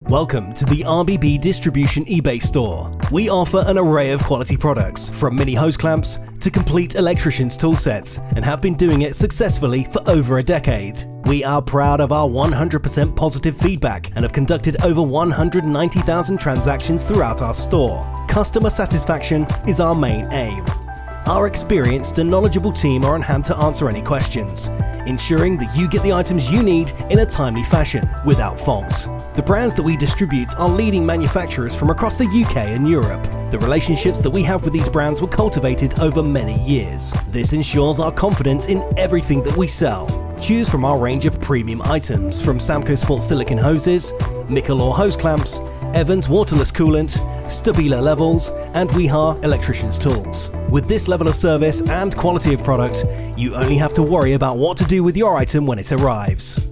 Welcome to the RBB Distribution eBay store. We offer an array of quality products, from mini hose clamps to complete electrician's tool sets, and have been doing it successfully for over a decade. We are proud of our 100% positive feedback and have conducted over 190,000 transactions throughout our store. Customer satisfaction is our main aim. Our experienced and knowledgeable team are on hand to answer any questions, ensuring that you get the items you need in a timely fashion, without fault. The brands that we distribute are leading manufacturers from across the UK and Europe. The relationships that we have with these brands were cultivated over many years. This ensures our confidence in everything that we sell. Choose from our range of premium items, from Samco Sport silicone hoses, Mikalor hose clamps, Evans Waterless coolant, Stabila levels, and Wiha electrician's tools. With this level of service and quality of product, you only have to worry about what to do with your item when it arrives.